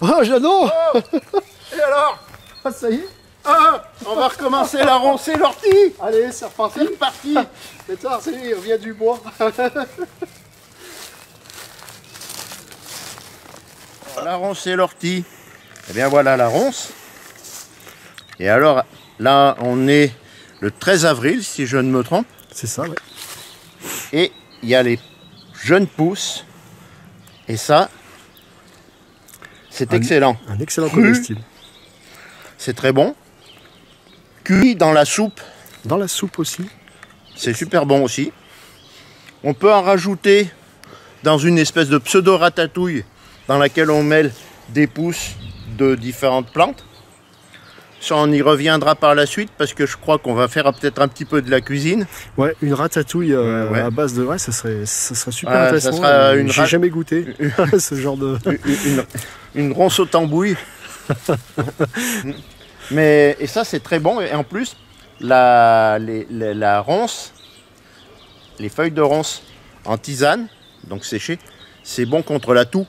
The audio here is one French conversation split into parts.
Oh, Jeannot. Oh. Et alors? Ah, ça y est. Ah, on va recommencer la ronce et l'ortie. Allez, c'est reparti. C'est parti. C'est tard, ça y est, on vient du bois. La ronce et l'ortie. Eh bien voilà la ronce. Et alors là on est le 13 avril si je ne me trompe. C'est ça, ouais. Et il y a les jeunes pousses. Et ça, c'est excellent. Un excellent Cru. comestible. C'est très bon. Cuit dans la soupe, Dans la soupe aussi. c'est super bon aussi. On peut en rajouter dans une espèce de pseudo-ratatouille dans laquelle on mêle des pousses de différentes plantes. Ça, on y reviendra par la suite parce que je crois qu'on va faire peut-être un petit peu de la cuisine. Ouais, une ratatouille Ouais. à base de... Ouais, ça serait super Ça intéressant. sera une J'ai jamais goûté ce genre de... Une ronce au tambouille. Mais, et ça, c'est très bon. Et en plus, la ronce, les feuilles de ronce en tisane, donc séchées, c'est bon contre la toux.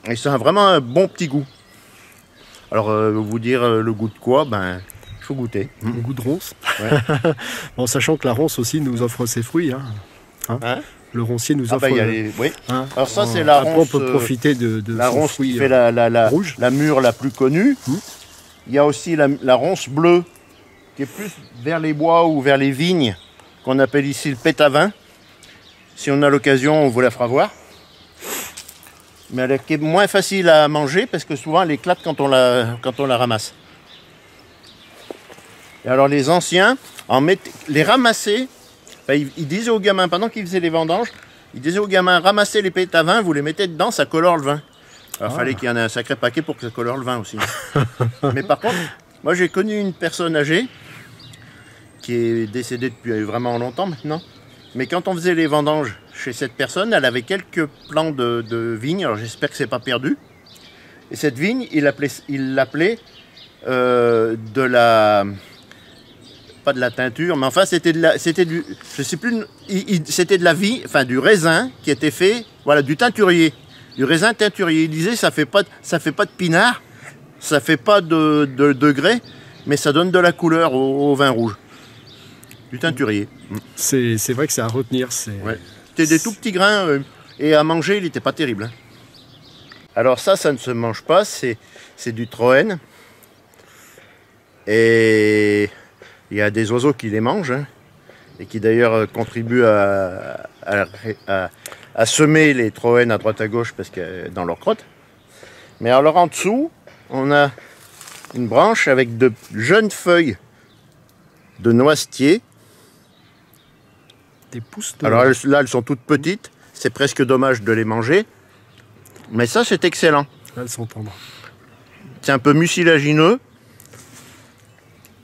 Et ça a vraiment un bon petit goût. Alors, vous dire le goût de quoi, ben, il faut goûter. Le goût de ronce. Ouais. Bon, sachant que la ronce aussi nous offre ses fruits. Hein? Le roncier nous Ah offre... bah, il y a les... Oui. hein, Alors ça, c'est la après, ronce... on peut profiter de la son ronce fruit qui fait la rouge. la mûre la plus connue. Il y a aussi la ronce bleue, qui est plus vers les bois ou vers les vignes, qu'on appelle ici le pétavin. Si on a l'occasion, on vous la fera voir. Mais elle est moins facile à manger parce que souvent elle éclate quand on la ramasse. Et alors les anciens, les ramasser, ils disaient aux gamins, pendant qu'ils faisaient les vendanges, ils disaient aux gamins, ramassez les pétavins, vous les mettez dedans, ça colore le vin. Alors il fallait qu'il y en ait un sacré paquet pour que ça colore le vin aussi. Mais par contre, moi j'ai connu une personne âgée, qui est décédée depuis vraiment longtemps maintenant, mais quand on faisait les vendanges chez cette personne, elle avait quelques plants de vigne, alors j'espère que c'est pas perdu. Et cette vigne, il l'appelait de la... pas de la teinture, mais enfin c'était du, je sais plus, c'était de la vie, enfin du raisin qui était fait, voilà, du teinturier, du raisin teinturier. Il disait ça fait pas de pinard, ça fait pas de degrés, mais ça donne de la couleur au vin rouge. Du teinturier. C'est vrai que c'est à retenir. Ouais. C'était des tout petits grains et à manger, il n'était pas terrible. Hein. Alors ça ne se mange pas, c'est du troène. Et il y a des oiseaux qui les mangent, hein, et qui d'ailleurs contribuent à semer les troènes à droite à gauche parce que dans leur crotte. Mais alors en dessous, on a une branche avec de jeunes feuilles de noisetier. Des pousses de... Alors là, elles sont toutes petites, c'est presque dommage de les manger. Mais ça, c'est excellent. Elles sont tendres. C'est un peu mucilagineux.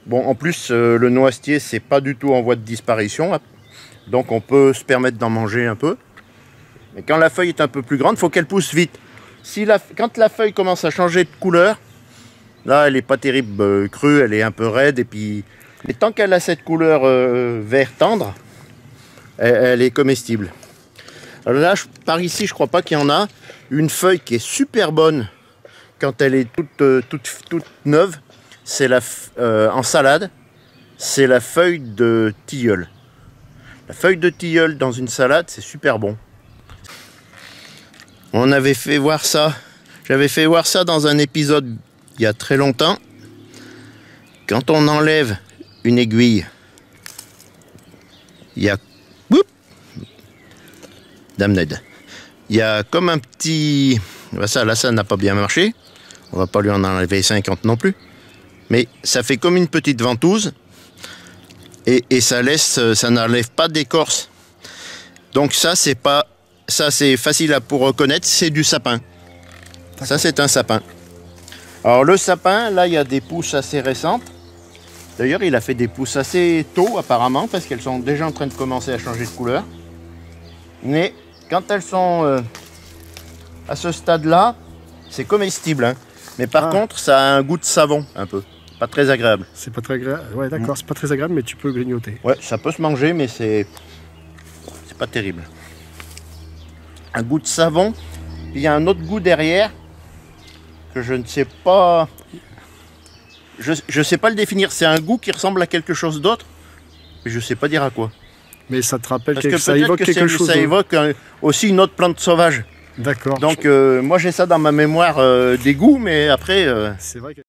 Bon, en plus, le noisetier, c'est pas du tout en voie de disparition. Donc on peut se permettre d'en manger un peu. Mais quand la feuille est un peu plus grande, il faut qu'elle pousse vite. Quand la feuille commence à changer de couleur, là, elle n'est pas terrible crue, elle est un peu raide. Et puis, mais tant qu'elle a cette couleur vert tendre, elle est comestible. Alors là, par ici, je crois pas qu'il y en a. Une feuille qui est super bonne quand elle est toute neuve, c'est en salade, c'est la feuille de tilleul. La feuille de tilleul dans une salade, c'est super bon. On avait fait voir ça. J'avais fait voir ça dans un épisode il y a très longtemps. Quand on enlève une aiguille, il y a... Damned. Il y a comme un petit... Là, ça n'a pas bien marché. On va pas lui en enlever 50 non plus. Mais ça fait comme une petite ventouse. Et ça n'enlève pas d'écorce. Donc ça, c'est facile pour reconnaître, c'est du sapin. Ça, c'est un sapin. Alors le sapin, là, il y a des pousses assez récentes. D'ailleurs, il a fait des pousses assez tôt, apparemment, parce qu'elles sont déjà en train de commencer à changer de couleur. Mais quand elles sont à ce stade-là, c'est comestible. Hein. Mais par contre, ça a un goût de savon, un peu. Pas très agréable. C'est pas très agréable. Ouais, d'accord, c'est pas très agréable, mais tu peux grignoter. Ouais, ça peut se manger, mais c'est pas terrible. un goût de savon. Puis il y a un autre goût derrière que je ne sais pas. Je sais pas le définir. C'est un goût qui ressemble à quelque chose d'autre, mais je sais pas dire à quoi. Mais ça te rappelle Parce que ça peut-être évoque que quelque chose. ça évoque aussi une autre plante sauvage. D'accord. Donc moi j'ai ça dans ma mémoire des goûts, mais après. C'est vrai que